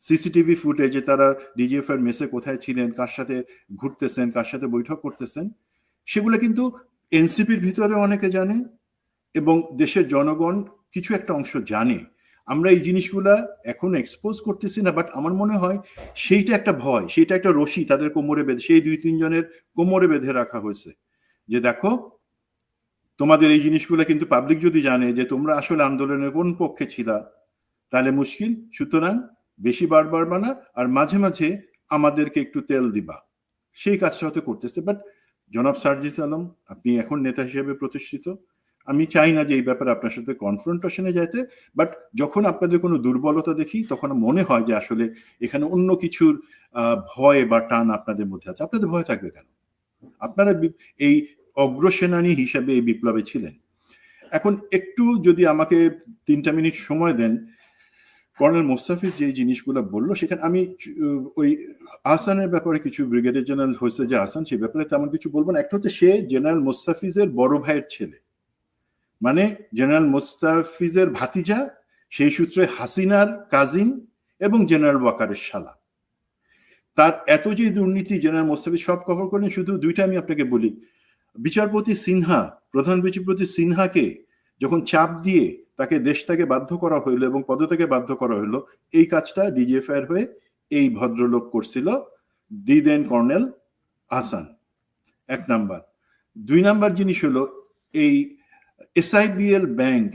সিসিটিভি ফুটেজে তারা ডিজিএফআই এর মেসে কোথায় ছিলেন, কার সাথে ঘুরতেছেন, কার সাথে বৈঠক করতেছেন, সেগুলো কিন্তু এনসিপির ভিতরে অনেকে জানে এবং দেশের জনগণ কিছু একটা অংশ জানে। আমরা এই জিনিসগুলা এখন এক্সপোজ করতেছি না, বাট আমার মনে হয় সেইটা একটা ভয়, সেইটা একটা রশি তাদের কোমরে বেঁধে, সেই 2-3 জনের কোমরে বেঁধে রাখা হয়েছে, যে দেখো তোমাদের এই জিনিসগুলো কিন্তু পাবলিক যদি জানে যে তোমরা আসলে আন্দোলনের কোন পক্ষে ছিলা, তাহলে মুশকিল, সুতরাং বেশি বারবার বানা, আর মাঝে মাঝে আমাদেরকে একটু তেল দিবা, সেই কাজটা হয়তো করতেছে। বাট জনাব সার্জিস আলম, আপনি এখন নেতা হিসেবে প্রতিষ্ঠিত, আমি চাই না যে এই ব্যাপারে আপনার সাথে কনফ্রন্টেশনে যাইতে, বাট যখন আপনাদের কোনো দুর্বলতা দেখি তখন মনে হয় যে আসলে এখানে অন্য কিছুর ভয় বা টান আপনাদের মধ্যে আছে। আপনাদের ভয় থাকবে কেন? আপনারা এই অগ্রসেনানী হিসেবে এই বিপ্লবে ছিলেন। এখন একটু যদি আমাকে 3টা মিনিট সময় দেন, কর্নেল মোস্তাফিজ যে জিনিসগুলো বললো, সেখানে আমি ওই আহসানের ব্যাপারে কিছু, ব্রিগেডিয়ার জেনারেল হয়েছে যে আহসান, সেই ব্যাপারে তেমন কিছু বলবো না। একটা হচ্ছে সে জেনারেল মোস্তাফিজের বড় ভাইয়ের ছেলে, মানে জেনারেল মোস্তাফিজের ভাতিজা, সেই সূত্রে হাসিনার কাজিন এবং জেনারেল ওয়াকারের শালা। তার এত যে দুর্নীতি জেনারেল মোস্তাফিজ সব কভার করেন। শুধু দুইটা আমি আপনাকে বলি, বিচারপতি সিনহা, প্রধান বিচারপতি সিনহাকে যখন চাপ দিয়ে তাকে দেশ থেকে বাধ্য করা হইলো এবং পদত্যাগে বাধ্য করা হইলো, এই কাজটা ডিজিএফআই হয়ে এই ভদ্রলোক করছিল, দি দেন কর্নেল আহসান। 1 নাম্বার। 2 নাম্বার জিনিস হলো, এই এসআইবিএল ব্যাংক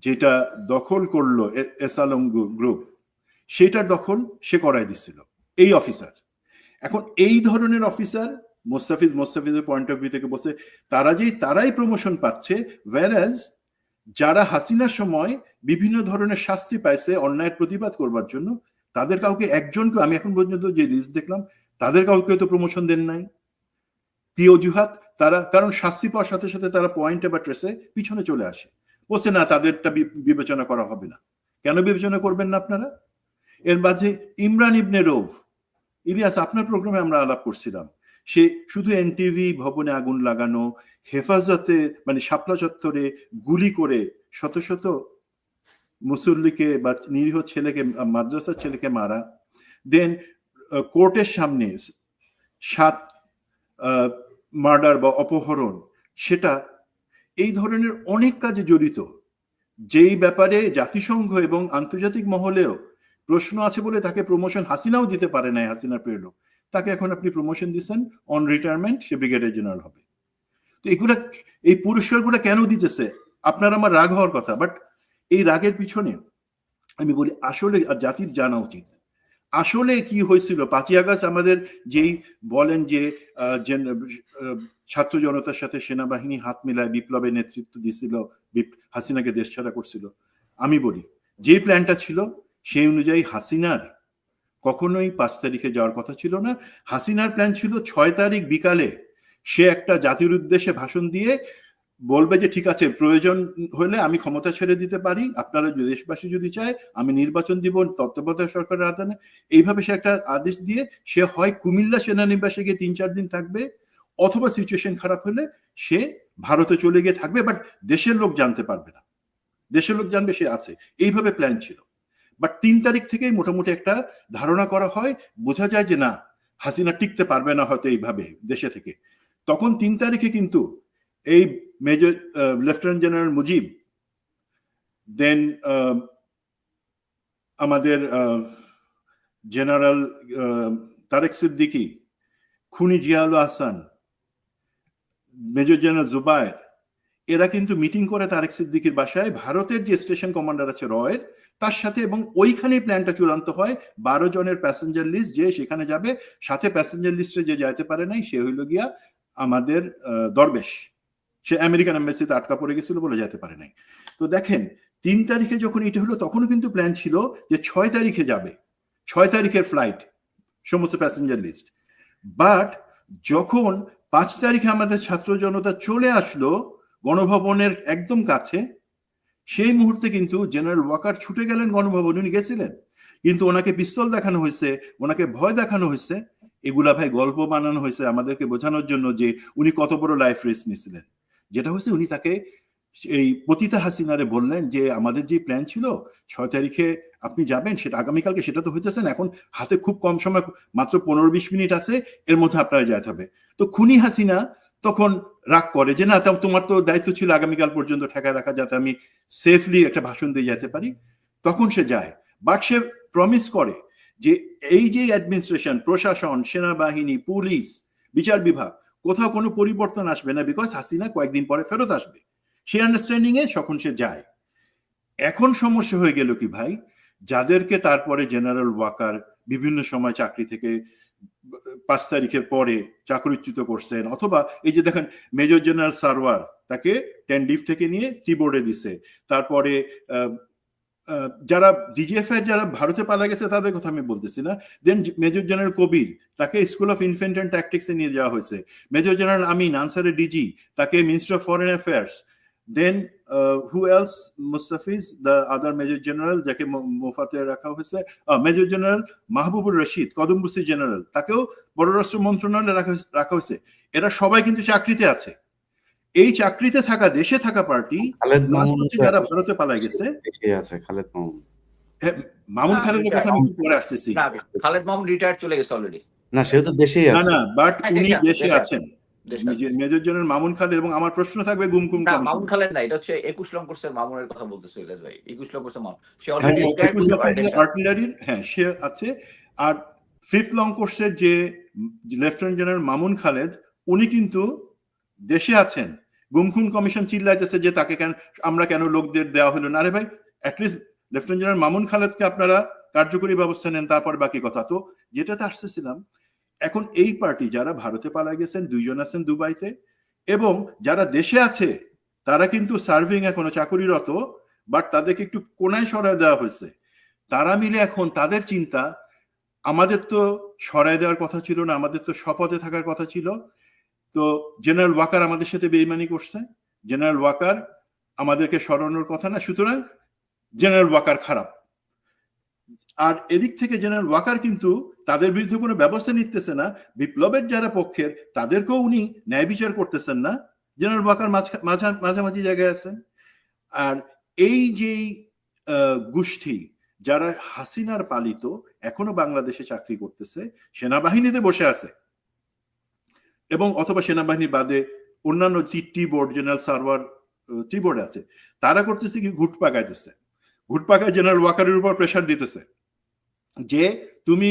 যেটা দখল করলো এস আলম গ্রুপ, সেটার দখল সে করাই দিছিল এই অফিসার। এখন এই ধরনের অফিসার মোস্তাফিজের পয়েন্ট অফ ভিউ থেকে বসে তারাই প্রমোশন পাচ্ছে, ওয়্যারএজ যারা হাসিনার সময় বিভিন্ন ধরনের শাস্তি পাইছে অন্যায়ের প্রতিবাদ করবার জন্য, তাদের কাউকে একজনকে, আমি এখন পর্যন্ত যে লিস্ট দেখলাম, তাদের কাউকে তো প্রমোশন দেন নাই। কি অজুহাত? তারা কারণ শাস্তি পাওয়ার সাথে সাথে তারা পয়েন্টে বা ট্রেসে পিছনে চলে আসে, বলছে না তাদেরটা বিবেচনা করা হবে না। কেন বিবেচনা করবেন না আপনারা? এর মাঝে ইমরান ইবনে রৌফ, ইলিয়াস আপনার প্রোগ্রামে আমরা আলাপ করছিলাম, সে শুধু এনটিভি ভবনে আগুন লাগানো, হেফাজতে মানে শাপলা চত্বরে গুলি করে শত শত মুসল্লিকে বা নিরীহ ছেলেকে, মাদ্রাসার ছেলেকে মারা, দেন কোর্টের সামনে 7 মার্ডার বা অপহরণ, সেটা এই ধরনের অনেক কাজে জড়িত, যেই ব্যাপারে জাতিসংঘ এবং আন্তর্জাতিক মহলেও প্রশ্ন আছে বলে তাকে প্রমোশন হাসিনাও দিতে পারে নাই, হাসিনার প্রিয় লোক, তাকে এখন আপনি প্রমোশন দিচ্ছেন on retirement, say brigadier general হবে। তো এগুলা, এই পুরস্কারগুলো কেন দিতেছে? আপনার আমার রাগ হওয়ার কথা, বাট এই রাগের পিছনে আমি বলি আসলে জাতির জানা উচিত আসলে কি হয়েছিল। 5ই আগস্ট আমাদের যেই বলেন যে ছাত্র জনতার সাথে সেনাবাহিনী হাত মিলায় বিপ্লবে নেতৃত্ব দিছিল, হাসিনাকে দেশ ছাড়া করছিল, আমি বলি যে প্ল্যানটা ছিল সেই অনুযায়ী হাসিনার কখনোই 5 তারিখে যাওয়ার কথা ছিল না। হাসিনার প্ল্যান ছিল 6 তারিখ বিকালে সে একটা জাতির উদ্দেশ্যে ভাষণ দিয়ে বলবে যে ঠিক আছে, প্রয়োজন হলে আমি ক্ষমতা ছেড়ে দিতে পারি, আপনারা দেশবাসী যদি চায় আমি নির্বাচন দিব তত্ত্বাবধায়ক সরকারের আদানে। এইভাবে সে একটা আদেশ দিয়ে সে হয় কুমিল্লা সেনানিবাসে গিয়ে 3-4 দিন থাকবে, অথবা সিচুয়েশন খারাপ হলে সে ভারতে চলে গিয়ে থাকবে, বাট দেশের লোক জানতে পারবে না, দেশের লোক জানবে সে আছে। এইভাবে প্ল্যান ছিল। বাট 3 তারিখ থেকেই মোটামুটি একটা ধারণা করা হয়, বোঝা যায় যে না, হাসিনা টিকতে পারবে না হয়তো এইভাবে দেশে থেকে। তখন 3 তারিখে কিন্তু এই মেজর লেফটেন্যান্ট জেনারেল মুজিব, দেন আমাদের জেনারেল তারেক সিদ্দিকী, খুনি জিয়াউল আহসান, মেজর জেনারেল জুবায়ের, এরা কিন্তু মিটিং করে তারেক সিদ্দিকীর বাসায়, ভারতের যে স্টেশন কমান্ডার আছে রয়ের তার সাথে, এবং ওইখানে প্ল্যানটা চূড়ান্ত হয়। 12 জনের প্যাসেঞ্জার লিস্ট, যে সেখানে যাবে, সাথে প্যাসেঞ্জার লিস্টে যে যাইতে পারে নাই সে হইল গিয়া আমাদের দরবেশ, সে আমেরিকান এম্বাসিতে আটকা পড়ে গেছিল বলে যেতে পারে নাই। তো দেখেন 3 তারিখে যখন এটা হলো তখনও কিন্তু প্ল্যান ছিল যে 6 তারিখে যাবে, 6 তারিখের ফ্লাইট, সমস্ত প্যাসেঞ্জার লিস্ট। বাট যখন 5 তারিখে আমাদের ছাত্র জনতা চলে আসলো গণভবনের একদম কাছে, সেই মুহূর্তে কিন্তু জেনারেল ওয়াকার ছুটে গেলেন গণভবনে, উনি গেছিলেন, কিন্তু ওনাকে পিস্তল দেখানো হয়েছে, ওনাকে ভয় দেখানো হয়েছে। এগুলা ভাই গল্প বানানো হয়েছে আমাদেরকে বোঝানোর জন্য যে উনি কত বড় লাইফ রিস্ক নিয়েছিলেন। যেটা হচ্ছে উনি তাকে এই পতিতা হাসিনারে বললেন যে আমাদের যে প্ল্যান ছিল 6 তারিখে আপনি যাবেন, সেটা আগামীকালকে, সেটা তো হইতেছেন, এখন হাতে খুব কম সময়, মাত্র 15-20 মিনিট আছে, এর মধ্যে আপনারা যেতে হবে। তো খুনি হাসিনা তখন রাগ করে যে না, তোমার তো দায়িত্ব ছিল আগামীকাল পর্যন্ত ঠেকায় রাখা, যাতে আমি সেফলি একটা ভাষণ দিয়ে যেতে পারি। তখন সে যায়, বাট সে প্রমিস করে যে এই যে অ্যাডমিনিস্ট্রেশন, প্রশাসন, সেনাবাহিনী, পুলিশ, বিচার বিভাগ, কোথাও কোনো পরিবর্তন আসবে না, বিকজ হাসিনা কয়েকদিন পরে ফেরত আসবে। সেই আন্ডারস্ট্যান্ডিং এ তখন সে যায়। এখন সমস্যা হয়ে গেল কি ভাই, যাদেরকে তারপরে জেনারেল ওয়াকার বিভিন্ন সময় চাকরি থেকে 5 তারিখের পরে চাকরিচ্যুত করছেন, অথবা এই যে দেখেন মেজর জেনারেল সারওয়ার, তাকে 10 ডিভ থেকে নিয়ে চিবোর্ডে দিছে। তারপরে যারা ডিজিএফ এর যারা ভারতে পালা গেছে তাদের কথা আমি বলতেছি না। দেন মেজর জেনারেল কবির, তাকে স্কুল অফ ইনফ্যান্ট অ্যান্ড ট্যাকটিক্সে নিয়ে যাওয়া হয়েছে। মেজর জেনারেল আমিন, আনসারের ডিজি, তাকে minister of foreign affairs. Then who else, Mustafiz the other major general, যাকে মোফাতে রাখা হয়েছে, মেজর জেনারেল মাহবুবুর রশিদ, কদমবস্তি জেনারেল, তাকেও পররাষ্ট্র মন্ত্রণালয়ে রাখা হয়েছে। এরা সবাই কিন্তু চাকরিতে আছে। এই চাকরিতে থাকা, দেশে থাকা পার্টি যারা ভারতে পালায় গেছে, খালেদ মামুন, মামুন খালেদের কথা আমি একটু পরে আসতেছি। খালেদ মামুন রিটায়ার্ড চলে গেছে অলরেডি। না, সে তো দেশেই আছে। না, বাট উনি দেশে আছেন, মেজর জেনারেল মামুন খালেদ। এবং আমার প্রশ্ন থাকবে গুমকুম কমিশন। মামুন খালেদ না, এটা হচ্ছে 21 লং কোর্সের মামুনের কথা বলতেছে ইলিয়াস ভাই। 21 লং কোর্সের মামুন, সে অলরেডি রিটায়ার্ড আর্টিলারির, হ্যাঁ সে আছে। আর 5th লং কোর্সের যে লেফটেন্যান্ট জেনারেল মামুন খালেদ, উনি কিন্তু দেশে আছেন। গুমকুম কমিশন চিল্লাইতেছে যে তাকে কেন, আমরা কেন লোকদের দেওয়া হলো না। আরে ভাই, অ্যাটলিস্ট লেফটেন্যান্ট জেনারেল মামুন খালেদকে আপনারা কার্যকরী ব্যবস্থা নেন, তারপর বাকি কথা। তো যেটাতে আসতেছিলাম, এখন এই পার্টি যারা ভারতে পালা গেছেন, 2 জন আছেন দুবাইতে, এবং যারা দেশে আছে তারা কিন্তু সার্ভিং এখনো চাকরিরত, বাট তাদেরকে একটু কোনায় সরায় দেওয়া হয়েছে। তারা মিলে এখন তাদের চিন্তা, আমাদের তো সরায় দেওয়ার কথা ছিল না, আমাদের তো শপথে থাকার কথা ছিল। তো জেনারেল ওয়াকার আমাদের সাথে বেইমানি করছে, জেনারেল ওয়াকার আমাদেরকে সরানোর কথা না, সুতরাং জেনারেল ওয়াকার খারাপ। আর এদিক থেকে জেনারেল ওয়াকার কিন্তু তাদের বিরুদ্ধে কোনো ব্যবস্থা নিতেছে না। বিপ্লবের যারা পক্ষের তাদেরকেও উনি ন্যায় বিচার করতেছেন না। জেনারেল ওয়াকার মাঝামাঝি জায়গায় আছেন। আর এই যে গোষ্ঠী যারা হাসিনার পালিত, এখনো বাংলাদেশে চাকরি করতেছে, সেনাবাহিনীতে বসে আছে, এবং অথবা সেনাবাহিনী বাদে অন্যান্য টি বোর্ড, জেনারেল সার্ভার টি বোর্ডে আছে, তারা করতেছে কি, ঘুট পাকাইতেছে। ঘুট পাকায় জেনারেল ওয়াকারের উপর প্রেশার দিতেছে যে তুমি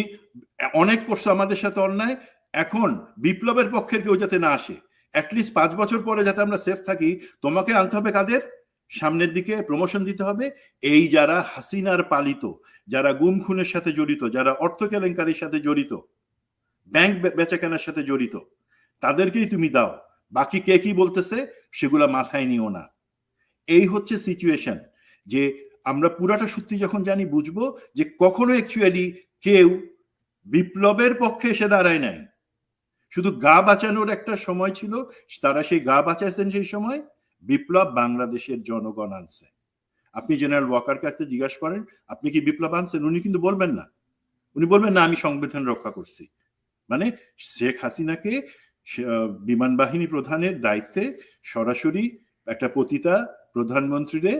অনেক করছো আমাদের সাথে অন্যায়, এখন বিপ্লবের পক্ষের কেউ যাতে না আসে, অ্যাটলিস্ট 5 বছর পরে যাতে আমরা সেফ থাকি, তোমাকে আনতে হবে কাদের, সামনের দিকে প্রমোশন দিতে হবে। এই যারা হাসিনার পালিত, যারা গুম খুনের সাথে জড়িত, যারা অর্থ কেলেঙ্কারির সাথে জড়িত, ব্যাংক বেচাকেনার সাথে জড়িত, তাদেরকেই তুমি দাও। বাকি কে কি বলতেছে সেগুলা মাথায় নিও না। এই হচ্ছে সিচুয়েশন, যে আমরা পুরাটা সত্যি যখন জানি, বুঝবো যে কখনো অ্যাকচুয়ালি কেউ বিপ্লবের পক্ষে এসে দাঁড়ায় নাই, শুধু গা বাঁচানোর একটা সময় ছিল, তারা সেই গা বাঁচাইছেন। সেই সময় বিপ্লব বাংলাদেশের জনগণ আনছে। আপনি জেনারেল ওয়াকার কাছে জিজ্ঞাসা করেন আপনি কি বিপ্লব আনছেন, উনি কিন্তু বলবেন না। উনি বলবেন না আমি সংবিধান রক্ষা করছি। মানে শেখ হাসিনাকে বিমান বাহিনী প্রধানের দায়িত্বে সরাসরি একটা পতিতা প্রধানমন্ত্রীরে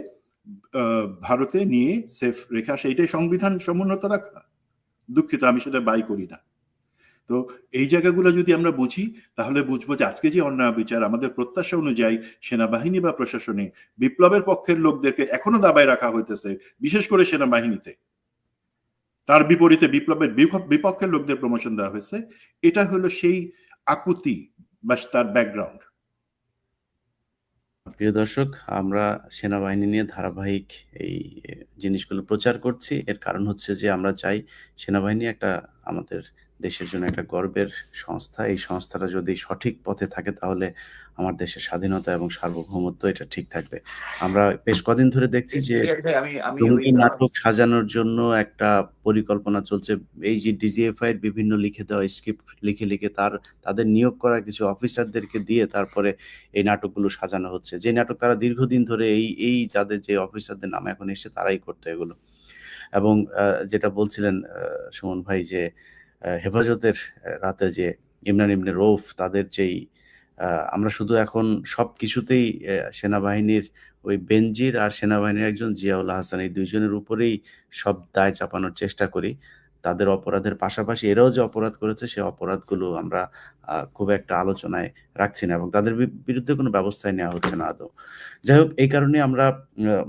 ভারতে নিয়ে সেফ রেখা, সেইটাই সংবিধান সমুন্নত রাখা। দুঃখিত, আমি সেটা বাই করি না। তো এই জায়গাগুলো যদি আমরা বুঝি, তাহলে বুঝবো যে আজকে যে অন্যায় বিচার, আমাদের প্রত্যাশা অনুযায়ী সেনাবাহিনী বা প্রশাসনে বিপ্লবের পক্ষের লোকদেরকে এখনো দাবায় রাখা হইতেছে, বিশেষ করে সেনাবাহিনীতে। তার বিপরীতে বিপ্লবের বিপক্ষের লোকদের প্রমোশন দেওয়া হয়েছে। এটা হলো সেই আকুতি বা তার ব্যাকগ্রাউন্ড। প্রিয় দর্শক, আমরা সেনাবাহিনী নিয়ে ধারাবাহিক এই জিনিসগুলো প্রচার করছি। এর কারণ হচ্ছে যে আমরা চাই সেনাবাহিনী একটা আমাদের দেশের জন্য একটা গর্বের সংস্থা। এই সংস্থাটা যদি সঠিক পথে থাকে তাহলে আমার দেশের স্বাধীনতা এবং সার্বভৌমত্ব এটা ঠিক থাকবে। আমরা বেশ কদিন ধরে দেখছি যে আমি ওই জঙ্গি নাটক সাজানোর জন্য একটা পরিকল্পনা চলছে। এই যে ডিজিএফআই এর বিভিন্ন লিখে দেওয়া স্ক্রিপ্ট লিখে তাদের নিয়োগ করা কিছু অফিসারদেরকে দিয়ে তারপরে এই নাটকগুলো সাজানো হচ্ছে। যে নাটক তারা দীর্ঘদিন ধরে এই যাদের যে অফিসারদের নাম এখন এসেছে তারাই করতো এগুলো। এবং যেটা বলছিলেন সুমন ভাই যে হেফাজতের রাতে যে ইমরান ইবনে রৌফ তাদের যেই আমরা শুধু এখন সবকিছুতেই সেনাবাহিনীর ওই বেনজির আর সেনাবাহিনীর একজন জিয়াউল হাসান এই দুইজনের উপরেই সব দায় চাপানোর চেষ্টা করি। তাদের অপরাধের পাশাপাশি এরাও যে অপরাধ করেছে সে অপরাধগুলো আমরা খুব একটা আলোচনায় রাখছি না এবং তাদের বিরুদ্ধে কোনো ব্যবস্থাই নেওয়া হচ্ছে না আদৌ। যাই হোক, এই কারণে আমরা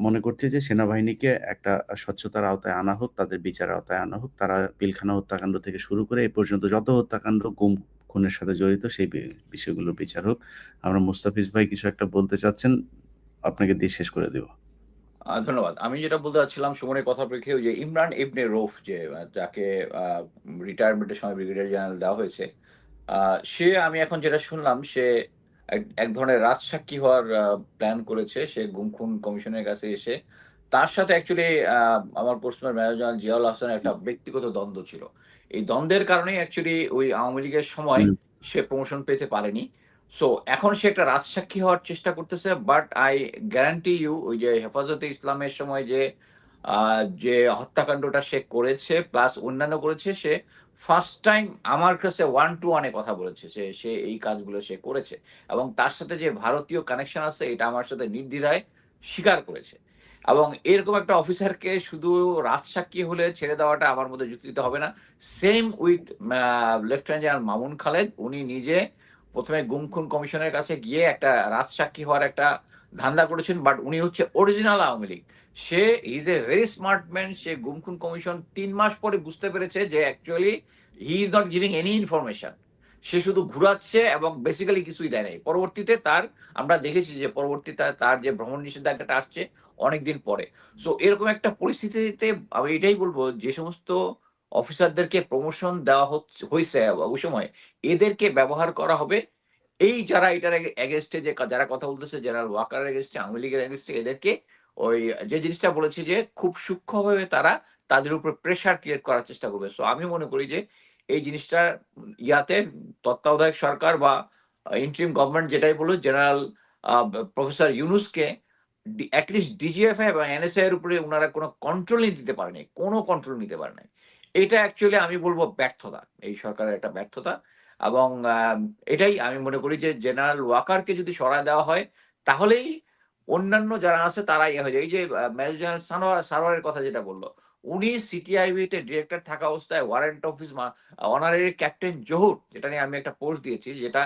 মনে করছি যে সেনাবাহিনীকে একটা স্বচ্ছতার আওতায় আনা হোক, তাদের বিচারের আওতায় আনা হোক। তারা পিলখানা হত্যাকাণ্ড থেকে শুরু করে এই পর্যন্ত যত হত্যাকাণ্ড, গুম খুনের সাথে জড়িত সেই বিষয়গুলোর বিচার হোক। আমরা মুস্তাফিজ ভাই কিছু একটা বলতে চাচ্ছেন, আপনাকে দিয়ে শেষ করে দেব। ধন্যবাদ। আমি যেটা বলতে চাচ্ছিলাম সুমনের কথা প্রেক্ষে যে ইমরান ইবনে রৌফ যে যাকে রিটায়ারমেন্টের সময় ব্রিগেডিয়ার জেনারেল দেওয়া হয়েছে, সে আমি এখন যেটা শুনলাম সে এক ধরনের রাজসাক্ষী হওয়ার প্ল্যান করেছে। সে গুম খুন কমিশনের কাছে এসে তার সাথে অ্যাকচুয়ালি আমার পোস্টম্যান মেজর জেনারেল জিয়াউল হাসানের একটা ব্যক্তিগত দ্বন্দ্ব ছিল। এই দ্বন্দ্বের কারণেই অ্যাকচুয়ালি ওই আওয়ামী লীগের সময় সে প্রমোশন পেতে পারেনি। সো এখন সে একটা রাজসাক্ষী হওয়ার চেষ্টা করতেছে। বাট আই গ্যারান্টি ইউ ওই যে হেফাজতে ইসলামের সময় যে হত্যাকাণ্ডটা সে করেছে প্লাস অন্যান্য করেছে, সে ফার্স্ট টাইম আমার কাছে 1 to 1 কথা বলেছে সে এই কাজগুলো সে করেছে এবং তার সাথে যে ভারতীয় কানেকশন আছে এটা আমার সাথে নির্দ্বিধায় স্বীকার করেছে। এবং এরকম একটা অফিসারকে শুধু রাজসাক্ষী হলে ছেড়ে দেওয়াটা আমার মধ্যে যুক্তিতে হবে না। Same with lieutenant general Mamun Khaled, উনি নিজে প্রথমে গুম খুন কমিশনের কাছে গিয়ে একটা রাজসাক্ষী হওয়ার একটা ধান্দা করেছেন, বাট উনি হচ্ছে অরিজিনাল আওয়ামী লীগ। সে is a very smart man. সে গুম খুন কমিশন 3 মাস পরে বুঝতে পেরেছে যে actually he is not giving any information, সে শুধু ঘুরাচ্ছে এবং বেসিক্যালি কিছুই দেয় নাই। পরবর্তীতে আমরা দেখেছি যে পরবর্তীতে তার যে ভ্রমণ নিষেধাজ্ঞাটা আসছে অনেকদিন পরে। সো এরকম একটা পরিস্থিতিতে আমি এটাই বলবো, যে সমস্ত অফিসারদেরকে প্রমোশন দেওয়া হয়েছে ওই সময়, এদেরকে ব্যবহার করা হবে এই যারা এটার এগেনস্টে যারা কথা বলতেছে, জেনারেল ওয়াকারের এগেনস্টে, আওয়ামী লীগের এগেনস্টে, এদেরকে ওই যে জিনিসটা বলেছি যে খুব সূক্ষ্মভাবে তারা তাদের উপর প্রেশার ক্রিয়েট করার চেষ্টা করবে। সো আমি মনে করি যে এই জিনিসটা ইয়াতে তত্ত্বাবধায়ক সরকার বা ইন্টারিম গভর্নমেন্ট যেটাই বলুক, জেনারেল প্রফেসর ইউনুসকে অ্যাটলিস্ট ডিজিএফআই এবং এনএসআই এর উপরে ওনারা কোনো কন্ট্রোল দিতে পারেনি, কোনো কন্ট্রোল নিতে পারে নাই। এটা অ্যাকচুয়ালি আমি বলবো ব্যর্থতা, এই সরকারের একটা ব্যর্থতা। এবং এটাই আমি মনে করি যে জেনারেল ওয়াকারকে যদি সরায় দেওয়া হয় তাহলেই অন্যান্য যারা আছে তারা ইয়ে হয়ে যায়। এই যে মেজর জেনারেল সারোয়ারের কথা যেটা বললো, উনি সিটিআইবি তে ডিরেক্টর থাকা অবস্থায় warrant office honorary captain Zahur, যেটা নিয়ে আমি একটা পোস্ট দিয়েছি, যেটা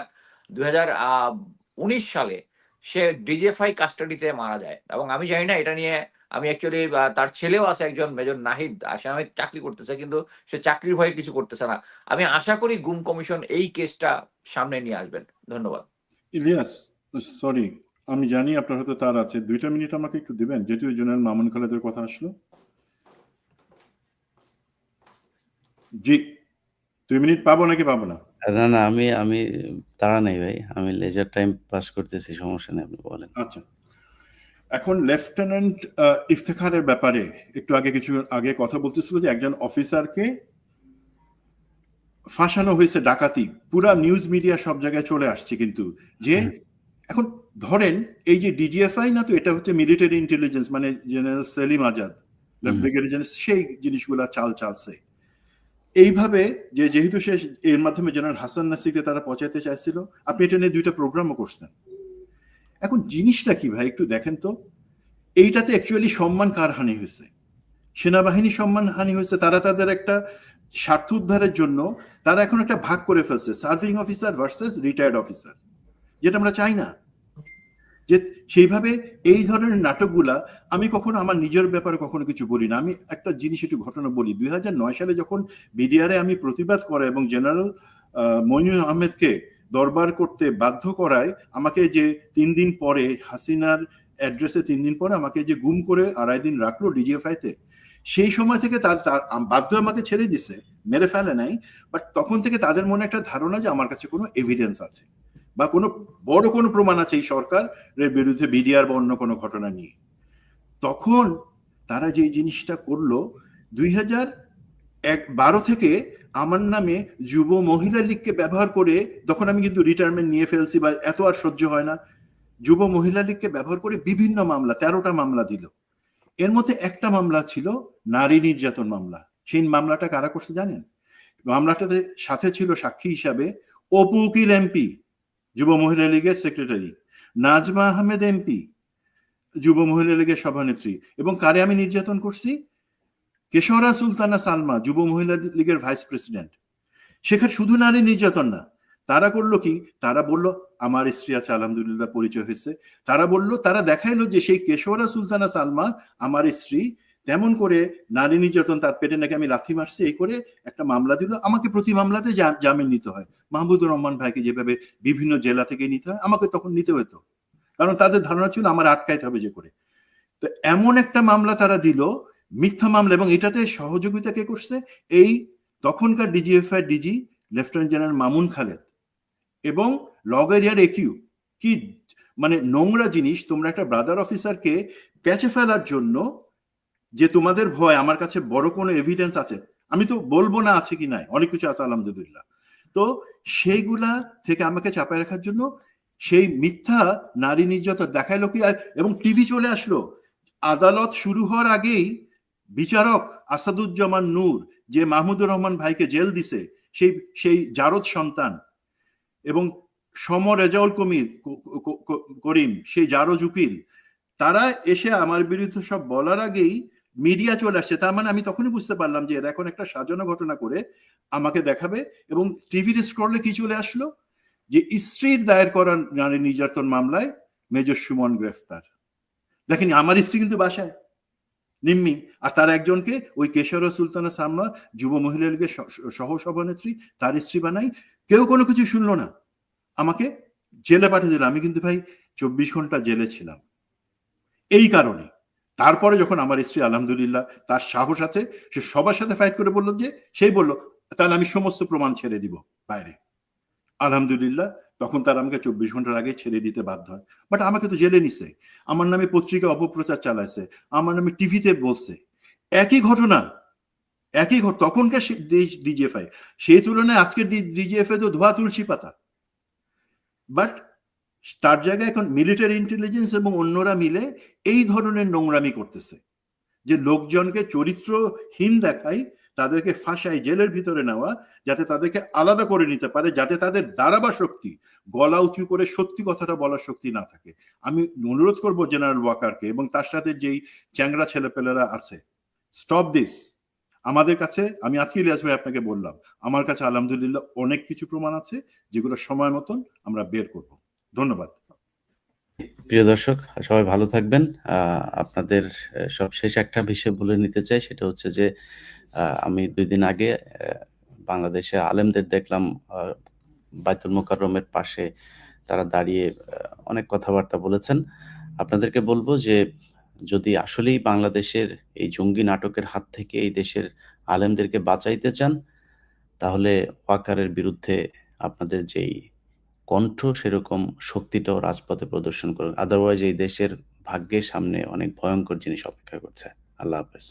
2019 সালে সে ডিজিএফআই কাস্টাডিতে মারা যায়। এবং আমি জানি না এটা নিয়ে, আমি অ্যাকচুয়ালি তার ছেলেও আছে একজন মেজর নাহিদ, আসামে চাকরি করতেছে, কিন্তু সে চাকরির ভয়ে কিছু করতেছে না। আমি আশা করি গুম কমিশন এই কেসটা সামনে নিয়ে আসবেন। ধন্যবাদ। ইলিয়াস, সরি, আমি জানি আপনার হয়তো তার আছে, 2টা মিনিট আমাকে একটু দিবেন, যেহেতু জেনারেল মামুন খালেদের কথা আসলো। জি, 2 মিনিট পাবো নাকি পাবো না? না, আমি তাড়া নেই ভাই, আমি লেজার টাইম পাস করতেছি, সমস্যা নেই, আপনি বলেন। আচ্ছা, এখন লেফটেন্যান্ট ইফতেখারের ব্যাপারে একটু কিছু আগে কথা বলতেছিল যে একজন অফিসারকে ফাঁসানো হয়েছে ডাকাতি, পুরা নিউজ মিডিয়া সব জায়গায় চলে আসছে। কিন্তু যে এখন ধরেন এই যে ডিজিএফআই না, তো এটা হচ্ছে মিলিটারি ইন্টেলিজেন্স, মানে general Salim Azad brigadier general, সেই জিনিসগুলা চালছে এইভাবে যে যেহেতু সে এর মাধ্যমে জেনারেল হাসান নাসিরকে তারা পচাইতে চাইছিল। আপনি এটা নিয়ে 2টা প্রোগ্রামও করছেন। এখন জিনিসটা কি ভাই একটু দেখেন তো, এইটাতে অ্যাকচুয়ালি সম্মান কার হানি হয়েছে? সেনাবাহিনী সম্মান হানি হয়েছে। তারা তাদের একটা স্বার্থ উদ্ধারের জন্য তারা এখন একটা ভাগ করে ফেলছে, serving officer versus retired officer, যেটা আমরা চাই না। যে সেইভাবে এই ধরনের নাটকগুলা, আমি কখনো আমার নিজের ব্যাপারে কখনো কিছু বলি না। আমি একটা জিনিস একটু ঘটনা বলি। 2009 সালে যখন বিডিআরে আমি প্রতিবাদ করা এবং জেনারেল মইনুল আহমেদকে দরবার করতে বাধ্য করায়, আমাকে যে 3 দিন পরে হাসিনার অ্যাড্রেসে 3 দিন পরে আমাকে যে গুম করে 2.5 দিন রাখলো ডিজিএফআই-তে, সেই সময় থেকে তার বাধ্য আমাকে ছেড়ে দিছে, মেরে ফেলে নাই। বাট তখন থেকে তাদের মনে একটা ধারণা যে আমার কাছে কোনো এভিডেন্স আছে বা কোনো বড় কোনো প্রমাণ আছে এই সরকারের বিরুদ্ধে বিডিআর বা অন্য কোনো ঘটনা নিয়ে। তখন তারা যে জিনিসটা করলো 2012 থেকে আমার নামে যুব মহিলা লীগকে ব্যবহার করে, তখন আমি কিন্তু রিটায়ারমেন্ট নিয়ে ফেলছি বা এত আর সহ্য হয় না, যুব মহিলা লীগকে ব্যবহার করে বিভিন্ন মামলা, 13টা মামলা দিল। এর মধ্যে একটা মামলা ছিল নারী নির্যাতন মামলা। সেই মামলাটা কারা করছে জানেন? মামলাটাতে সাথে ছিল সাক্ষী হিসাবে অপু উকিল এমপি, যুব মহিলা লীগের সেক্রেটারি, নাজমা আহমেদ এমপি, যুব মহিলা লীগের সভানেত্রী, এবং কারে আমি নির্যাতন করছি? কেশরা সুলতানা সালমা, যুব মহিলা লীগের ভাইস প্রেসিডেন্ট। সেখানে শুধু নারী নির্যাতন না, তারা করলো কি, তারা বলল আমার স্ত্রী আছে, আলহামদুলিল্লাহ পরিচয় হয়েছে। তারা বলল, তারা দেখাইলো যে সেই কেশরা সুলতানা সালমা আমার স্ত্রী, তেমন করে নারী নির্যাতন, তার পেটে নাকি আমি লাথি মারছি, এই করে একটা মামলা দিল। আমাকে প্রতি মামলাতে জামিন নিতে হয়। মাহমুদুর রহমান ভাইকে যেভাবে বিভিন্ন জেলা থেকে নিতে হয়, আমাকে তখন নিতে হতো, কারণ তাদের ধারণা ছিল আমার আটকাইতে হবে যে করে। তো এমন একটা মামলা তারা দিল, মিথ্যা মামলা, এবং এটাতে সহযোগিতা কে করছে? এই তখনকার DGFI DG lieutenant general Mamun Khaled এবং লগেরিয়ার একিউ। কি মানে নোংরা জিনিস! তোমরা একটা ব্রাদার অফিসারকে প্যাচে ফেলার জন্য, যে তোমাদের ভয় আমার কাছে বড় কোনো এভিডেন্স আছে, আমি তো বলবো না আছে কি নাই, অনেক কিছু আছে আলহামদুলিল্লাহ, তো সেইগুলা থেকে আমাকে চাপায় রাখার জন্য সেই মিথ্যা নারী নির্যাতন দেখাইলো কি, এবং টিভি চলে আসলো। আদালত শুরু হওয়ার আগেই বিচারক আসাদুজ্জামান নূর, যে মাহমুদুর রহমান ভাইকে জেল দিছে, সেই জারদ সন্তান, এবং সম রেজাউল করিম, সেই জারজ উকিল, তারা এসে আমার বিরুদ্ধে সব বলার আগেই মিডিয়া চলে আসছে। তার মানে আমি তখনই বুঝতে পারলাম যে এরা এখন একটা সাজানো ঘটনা করে আমাকে দেখাবে। এবং টিভির স্ক্রলে কি চলে আসলো, যে স্ত্রীর দায়ের করা নারী নির্যাতন মামলায় মেজর সুমন গ্রেফতার। দেখেন, আমার স্ত্রী কিন্তু বাসায় নিম্মি, আর তার একজনকে ওই কেশরা সুলতানা সালমা, যুব মহিলা লীগের সহ সভানেত্রী, তার স্ত্রী বানাই। কেউ কোনো কিছু শুনলো না, আমাকে জেলে পাঠিয়ে দিল। আমি কিন্তু ভাই 24 ঘন্টা জেলে ছিলাম এই কারণে। তারপরে যখন আমার স্ত্রী আলহামদুলিল্লাহ তার সাহস আছে, সে সবার সাথে ফাইট করে বলল, যে সেই বলল তাহলে আমি সমস্ত প্রমাণ ছেড়ে দিব বাইরে, আলহামদুলিল্লাহ তখন তারা আমাকে 24 ঘন্টার আগে ছেড়ে দিতে বাধ্য হয়। বাট আমাকে তো জেলে নিছে, আমার নামে পত্রিকা অপপ্রচার চালাইছে, আমার নামে টিভিতে বলছে। একই ঘটনা, তখনকার ডিজিএফআই, সেই তুলনায় আজকের ডিজিএফআই তো ধোয়া তুলসী পাতা। বাট তার জায়গায় এখন মিলিটারি ইন্টেলিজেন্স এবং অন্যরা মিলে এই ধরনের নোংরামি করতেছে, যে লোকজনকে চরিত্রহীন দেখাই, তাদেরকে ফাঁসাই, জেলের ভিতরে নেওয়া, যাতে তাদেরকে আলাদা করে নিতে পারে, যাতে তাদের দাঁড়াবার শক্তি, গলা উঁচু করে সত্যি কথাটা বলার শক্তি না থাকে। আমি অনুরোধ করব জেনারেল ওয়াকারকে এবং তার সাথে যেই চ্যাংরা ছেলেপেলেরা আছে, স্টপ দিস। আমাদের কাছে, আমি আজকে ইলিয়াস ভাই আপনাকে বললাম, আমার কাছে আলহামদুলিল্লাহ অনেক কিছু প্রমাণ আছে, যেগুলো সময় মতন আমরা বের করব। ধন্যবাদ। প্রিয় দর্শক, সবাই ভালো থাকবেন। আপনাদের সবশেষ একটা বিষয় বলে নিতে চাই, সেটা হচ্ছে যে আমি 2 দিন আগে বাংলাদেশে আলেমদের দেখলাম বাইতুল মোকাররমের পাশে তারা দাঁড়িয়ে অনেক কথাবার্তা বলেছেন। আপনাদেরকে বলবো যে যদি আসলেই বাংলাদেশের এই জঙ্গি নাটকের হাত থেকে এই দেশের আলেমদেরকে বাঁচাইতে চান, তাহলে ওয়াকারের বিরুদ্ধে আপনাদের যেই কণ্ঠ, সেরকম শক্তিটাও রাজপথে প্রদর্শন করুন। আদারওয়াইজ এই দেশের ভাগ্যের সামনে অনেক ভয়ঙ্কর জিনিস অপেক্ষা করছে। আল্লাহ হাফেজ।